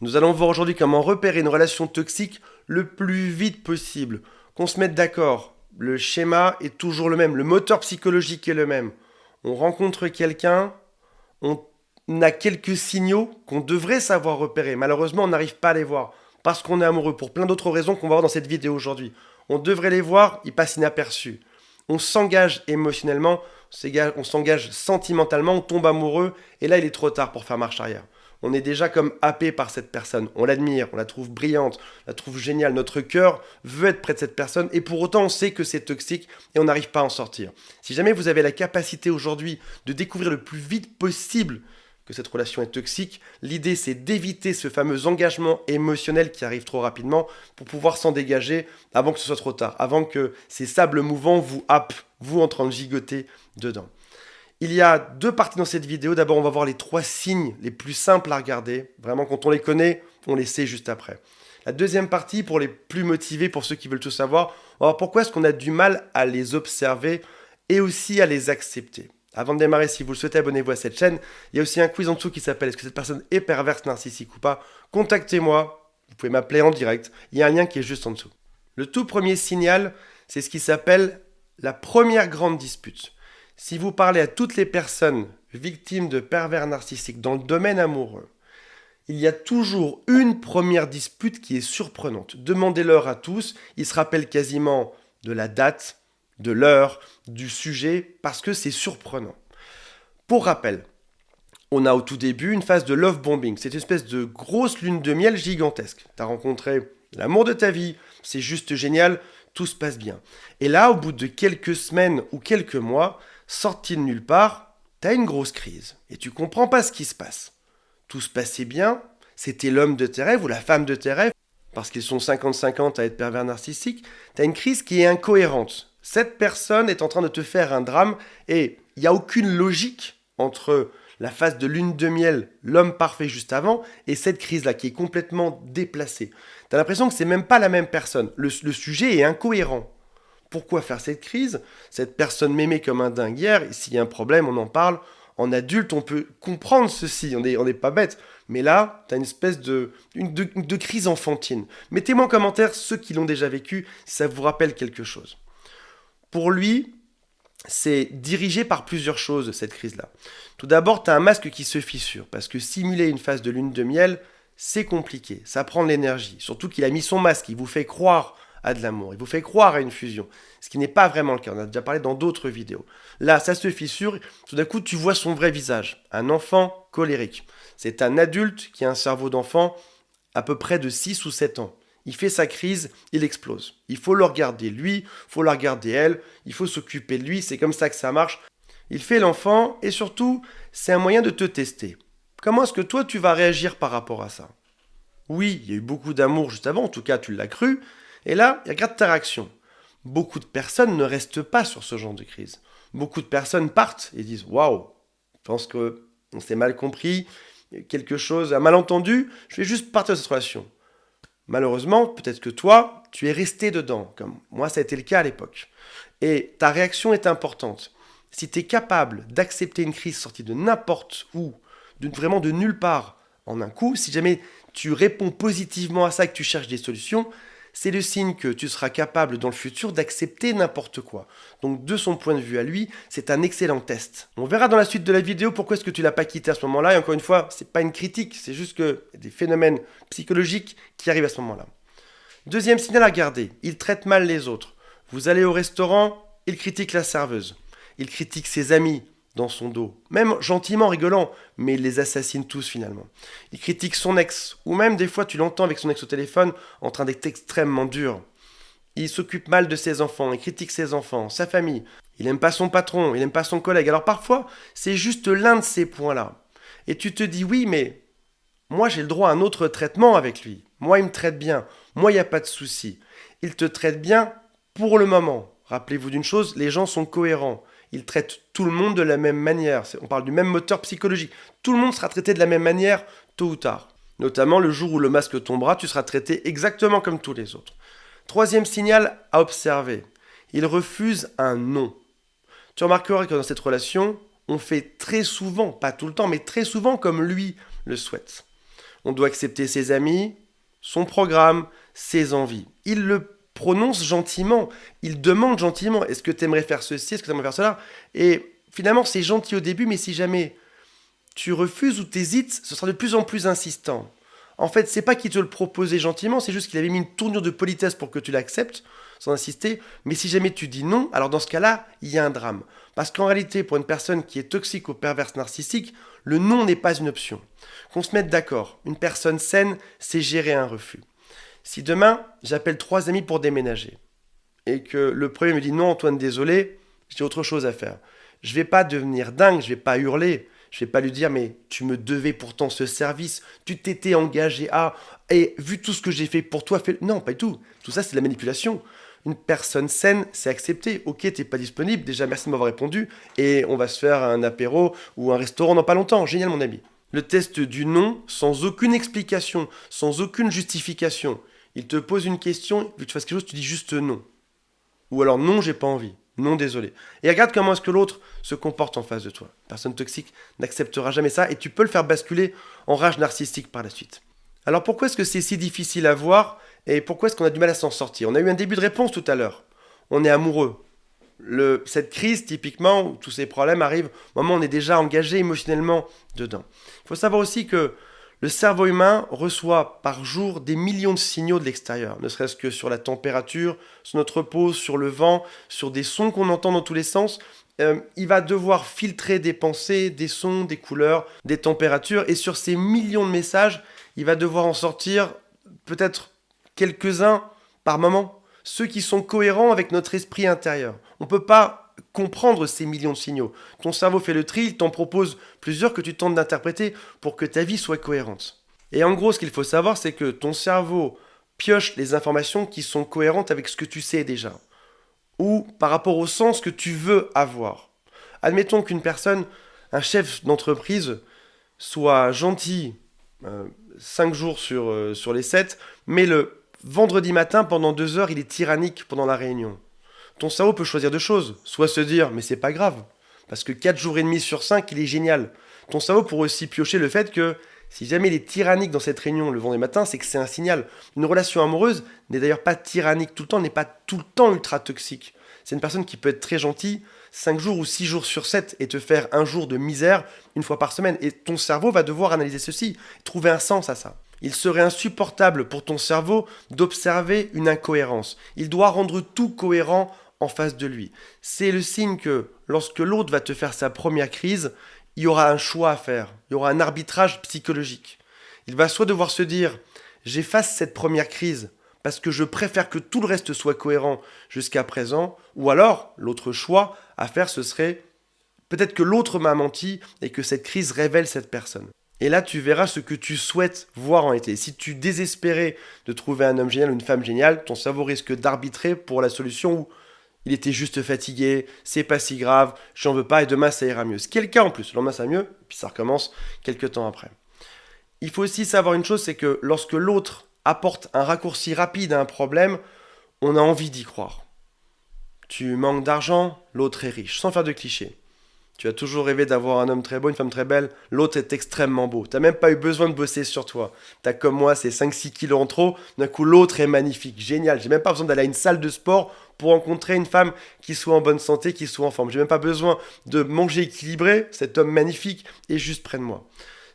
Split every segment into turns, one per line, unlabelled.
Nous allons voir aujourd'hui comment repérer une relation toxique le plus vite possible. Qu'on se mette d'accord, le schéma est toujours le même, le moteur psychologique est le même. On rencontre quelqu'un, on a quelques signaux qu'on devrait savoir repérer. Malheureusement, on n'arrive pas à les voir parce qu'on est amoureux, pour plein d'autres raisons qu'on va voir dans cette vidéo aujourd'hui. On devrait les voir, ils passent inaperçus. On s'engage émotionnellement, on s'engage sentimentalement, on tombe amoureux, et là il est trop tard pour faire marche arrière. On est déjà comme happé par cette personne, on l'admire, on la trouve brillante, on la trouve géniale, notre cœur veut être près de cette personne, et pour autant on sait que c'est toxique et on n'arrive pas à en sortir. Si jamais vous avez la capacité aujourd'hui de découvrir le plus vite possible que cette relation est toxique, l'idée c'est d'éviter ce fameux engagement émotionnel qui arrive trop rapidement pour pouvoir s'en dégager avant que ce soit trop tard, avant que ces sables mouvants vous happent, vous en train de gigoter dedans. Il y a deux parties dans cette vidéo. D'abord, on va voir les 3 signes les plus simples à regarder. Vraiment, quand on les connaît, on les sait juste après. La deuxième partie, pour les plus motivés, pour ceux qui veulent tout savoir, on va voir pourquoi est-ce qu'on a du mal à les observer et aussi à les accepter. Avant de démarrer, si vous le souhaitez, abonnez-vous à cette chaîne. Il y a aussi un quiz en dessous qui s'appelle « Est-ce que cette personne est perverse, narcissique ou pas ?» Contactez-moi, vous pouvez m'appeler en direct. Il y a un lien qui est juste en dessous. Le tout premier signal, c'est ce qui s'appelle la première grande dispute. Si vous parlez à toutes les personnes victimes de pervers narcissiques dans le domaine amoureux, il y a toujours une première dispute qui est surprenante. Demandez-leur à tous, ils se rappellent quasiment de la date, de l'heure, du sujet, parce que c'est surprenant. Pour rappel, on a au tout début une phase de love bombing. C'est une espèce de grosse lune de miel gigantesque. Tu as rencontré l'amour de ta vie, c'est juste génial, tout se passe bien. Et là, au bout de quelques semaines ou quelques mois, sorti de nulle part, tu as une grosse crise. Et tu comprends pas ce qui se passe. Tout se passait bien, c'était l'homme de tes rêves ou la femme de tes rêves, parce qu'ils sont 50-50 à être pervers narcissiques. Tu as une crise qui est incohérente. Cette personne est en train de te faire un drame et il n'y a aucune logique entre la phase de lune de miel, l'homme parfait juste avant, et cette crise-là qui est complètement déplacée. Tu as l'impression que c'est même pas la même personne. Le sujet est incohérent. Pourquoi faire cette crise? Cette personne m'aimait comme un dingue hier, et s'il y a un problème, on en parle. En adulte, on peut comprendre ceci, on n'est pas bête. Mais là, tu as une espèce de crise enfantine. Mettez-moi en commentaire ceux qui l'ont déjà vécu, si ça vous rappelle quelque chose. Pour lui, c'est dirigé par plusieurs choses, cette crise-là. Tout d'abord, tu as un masque qui se fissure, parce que simuler une phase de lune de miel, c'est compliqué, ça prend de l'énergie. Surtout qu'il a mis son masque, il vous fait croire à de l'amour, il vous fait croire à une fusion, ce qui n'est pas vraiment le cas, on a déjà parlé dans d'autres vidéos. Là, ça se fissure, tout d'un coup, tu vois son vrai visage, un enfant colérique. C'est un adulte qui a un cerveau d'enfant à peu près de 6 ou 7 ans. Il fait sa crise, il explose. Il faut le regarder lui, il faut la regarder elle, il faut s'occuper de lui, c'est comme ça que ça marche. Il fait l'enfant et surtout, c'est un moyen de te tester. Comment est-ce que toi tu vas réagir par rapport à ça? Oui, il y a eu beaucoup d'amour juste avant, en tout cas tu l'as cru, et là, regarde ta réaction. Beaucoup de personnes ne restent pas sur ce genre de crise. Beaucoup de personnes partent et disent « Waouh, je pense qu'on s'est mal compris, quelque chose, un malentendu, je vais juste partir de cette relation. » Malheureusement, peut-être que toi, tu es resté dedans, comme moi ça a été le cas à l'époque. Et ta réaction est importante. Si tu es capable d'accepter une crise sortie de n'importe où, vraiment de nulle part, en un coup, si jamais tu réponds positivement à ça et que tu cherches des solutions, c'est le signe que tu seras capable dans le futur d'accepter n'importe quoi. Donc de son point de vue à lui, c'est un excellent test. On verra dans la suite de la vidéo pourquoi est-ce que tu l'as pas quitté à ce moment-là. Et encore une fois, c'est pas une critique, c'est juste que y a des phénomènes psychologiques qui arrivent à ce moment-là. Deuxième signal à garder, il traite mal les autres. Vous allez au restaurant, il critique la serveuse. Il critique ses amis dans son dos, même gentiment rigolant, mais il les assassine tous finalement. Il critique son ex, ou même des fois tu l'entends avec son ex au téléphone en train d'être extrêmement dur. Il s'occupe mal de ses enfants, il critique ses enfants, sa famille. Il n'aime pas son patron, il n'aime pas son collègue. Alors parfois, c'est juste l'un de ces points-là. Et tu te dis oui, mais moi j'ai le droit à un autre traitement avec lui. Moi il me traite bien, moi il n'y a pas de souci. Il te traite bien pour le moment. Rappelez-vous d'une chose, les gens sont cohérents. Ils traitent tout le monde de la même manière. On parle du même moteur psychologique. Tout le monde sera traité de la même manière, tôt ou tard. Notamment le jour où le masque tombera, tu seras traité exactement comme tous les autres. Troisième signal à observer. Il refuse un non. Tu remarqueras que dans cette relation, on fait très souvent, pas tout le temps, mais très souvent comme lui le souhaite. On doit accepter ses amis, son programme, ses envies. Il le prononce gentiment, il demande gentiment, est-ce que tu aimerais faire ceci, est-ce que tu aimerais faire cela? Et finalement, c'est gentil au début, mais si jamais tu refuses ou t'hésites, ce sera de plus en plus insistant. En fait, c'est pas qu'il te le proposait gentiment, c'est juste qu'il avait mis une tournure de politesse pour que tu l'acceptes, sans insister. Mais si jamais tu dis non, alors dans ce cas-là, il y a un drame. Parce qu'en réalité, pour une personne qui est toxique ou perverse narcissique, le non n'est pas une option. Qu'on se mette d'accord, une personne saine sait gérer un refus. Si demain, j'appelle 3 amis pour déménager, et que le premier me dit non Antoine, désolé, j'ai autre chose à faire. Je vais pas devenir dingue, je vais pas hurler, je vais pas lui dire mais tu me devais pourtant ce service, tu t'étais engagé à, et vu tout ce que j'ai fait pour toi, fais... Non, pas du tout. Tout ça c'est de la manipulation. Une personne saine, c'est accepter. Ok, t'es pas disponible, déjà merci de m'avoir répondu, et on va se faire un apéro ou un restaurant dans pas longtemps. Génial mon ami. Le test du non, sans aucune explication, sans aucune justification. Il te pose une question, vu que tu fasses quelque chose, tu dis juste non. Ou alors non, j'ai pas envie. Non, désolé. Et regarde comment est-ce que l'autre se comporte en face de toi. Personne toxique n'acceptera jamais ça et tu peux le faire basculer en rage narcissique par la suite. Alors pourquoi est-ce que c'est si difficile à voir et pourquoi est-ce qu'on a du mal à s'en sortir? On a eu un début de réponse tout à l'heure. On est amoureux. Cette crise, typiquement, où tous ces problèmes arrivent au moment où on est déjà engagé émotionnellement dedans. Il faut savoir aussi que le cerveau humain reçoit par jour des millions de signaux de l'extérieur, ne serait-ce que sur la température, sur notre peau, sur le vent, sur des sons qu'on entend dans tous les sens. Il va devoir filtrer des pensées, des sons, des couleurs, des températures, et sur ces millions de messages, il va devoir en sortir peut-être quelques-uns par moment, ceux qui sont cohérents avec notre esprit intérieur. On ne peut pas comprendre ces millions de signaux. Ton cerveau fait le tri, il t'en propose plusieurs que tu tentes d'interpréter pour que ta vie soit cohérente. Et en gros, ce qu'il faut savoir, c'est que ton cerveau pioche les informations qui sont cohérentes avec ce que tu sais déjà, ou par rapport au sens que tu veux avoir. Admettons qu'une personne, un chef d'entreprise, soit gentil 5 jours sur les 7, mais le vendredi matin, pendant 2 heures, il est tyrannique pendant la réunion. Ton cerveau peut choisir deux choses. Soit se dire, mais c'est pas grave, parce que 4 jours et demi sur 5, il est génial. Ton cerveau pourrait aussi piocher le fait que si jamais il est tyrannique dans cette réunion le vendredi matin, c'est que c'est un signal. Une relation amoureuse n'est d'ailleurs pas tyrannique tout le temps, n'est pas tout le temps ultra toxique. C'est une personne qui peut être très gentille 5 jours ou 6 jours sur 7 et te faire un jour de misère une fois par semaine. Et ton cerveau va devoir analyser ceci, trouver un sens à ça. Il serait insupportable pour ton cerveau d'observer une incohérence. Il doit rendre tout cohérent en face de lui. C'est le signe que lorsque l'autre va te faire sa première crise, il y aura un choix à faire, il y aura un arbitrage psychologique. Il va soit devoir se dire « j'efface cette première crise parce que je préfère que tout le reste soit cohérent jusqu'à présent », ou alors l'autre choix à faire ce serait peut-être que l'autre m'a menti et que cette crise révèle cette personne. Et là, tu verras ce que tu souhaites voir en été. Si tu désespérais de trouver un homme génial ou une femme géniale, ton cerveau risque d'arbitrer pour la solution où il était juste fatigué, c'est pas si grave, j'en veux pas et demain ça ira mieux. Ce qui est le cas en plus, le lendemain ça va mieux, puis ça recommence quelques temps après. Il faut aussi savoir une chose, c'est que lorsque l'autre apporte un raccourci rapide à un problème, on a envie d'y croire. Tu manques d'argent, l'autre est riche, sans faire de clichés. Tu as toujours rêvé d'avoir un homme très beau, une femme très belle, l'autre est extrêmement beau. Tu n'as même pas eu besoin de bosser sur toi. Tu as comme moi ces 5-6 kilos en trop, d'un coup l'autre est magnifique, génial. J'ai même pas besoin d'aller à une salle de sport pour rencontrer une femme qui soit en bonne santé, qui soit en forme. J'ai même pas besoin de manger équilibré, cet homme magnifique est juste près de moi.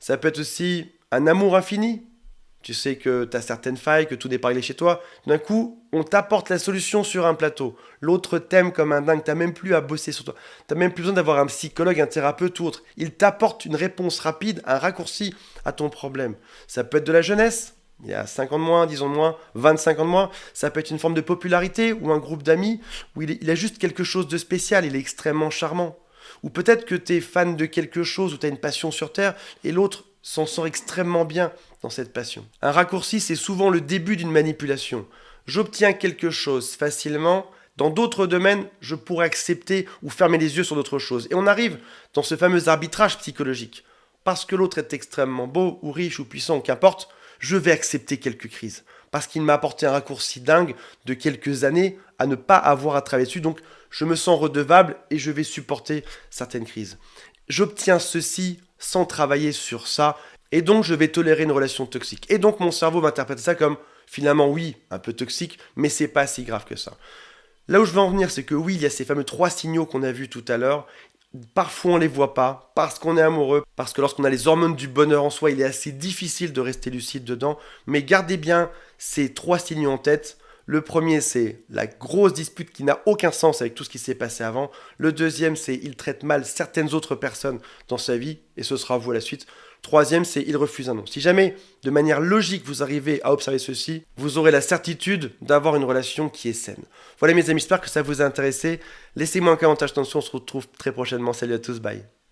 Ça peut être aussi un amour infini. Tu sais que tu as certaines failles, que tout n'est pas réglé chez toi. D'un coup, on t'apporte la solution sur un plateau. L'autre t'aime comme un dingue. Tu n'as même plus à bosser sur toi. Tu n'as même plus besoin d'avoir un psychologue, un thérapeute ou autre. Il t'apporte une réponse rapide, un raccourci à ton problème. Ça peut être de la jeunesse. Il y a 5 ans de moins, 10 ans de moins, 25 ans de moins. Ça peut être une forme de popularité ou un groupe d'amis où il a juste quelque chose de spécial. Il est extrêmement charmant. Ou peut-être que tu es fan de quelque chose ou tu as une passion sur Terre et l'autre s'en sort extrêmement bien dans cette passion. Un raccourci, c'est souvent le début d'une manipulation. J'obtiens quelque chose facilement, dans d'autres domaines, je pourrais accepter ou fermer les yeux sur d'autres choses. Et on arrive dans ce fameux arbitrage psychologique. Parce que l'autre est extrêmement beau, ou riche, ou puissant, ou qu'importe, je vais accepter quelques crises. Parce qu'il m'a apporté un raccourci dingue de quelques années à ne pas avoir à travailler dessus. Donc, je me sens redevable et je vais supporter certaines crises. J'obtiens ceci sans travailler sur ça. Et donc je vais tolérer une relation toxique. Et donc mon cerveau va interpréter ça comme finalement oui, un peu toxique, mais c'est pas si grave que ça. Là où je veux en venir, c'est que oui, il y a ces fameux 3 signaux qu'on a vus tout à l'heure. Parfois on les voit pas, parce qu'on est amoureux, parce que lorsqu'on a les hormones du bonheur en soi, il est assez difficile de rester lucide dedans. Mais gardez bien ces 3 signaux en tête. Le premier, c'est la grosse dispute qui n'a aucun sens avec tout ce qui s'est passé avant. Le deuxième, c'est il traite mal certaines autres personnes dans sa vie, et ce sera vous à la suite. Troisième, c'est il refuse un non. Si jamais, de manière logique, vous arrivez à observer ceci, vous aurez la certitude d'avoir une relation qui est saine. Voilà mes amis, j'espère que ça vous a intéressé. Laissez-moi un commentaire, attention, on se retrouve très prochainement. Salut à tous, bye.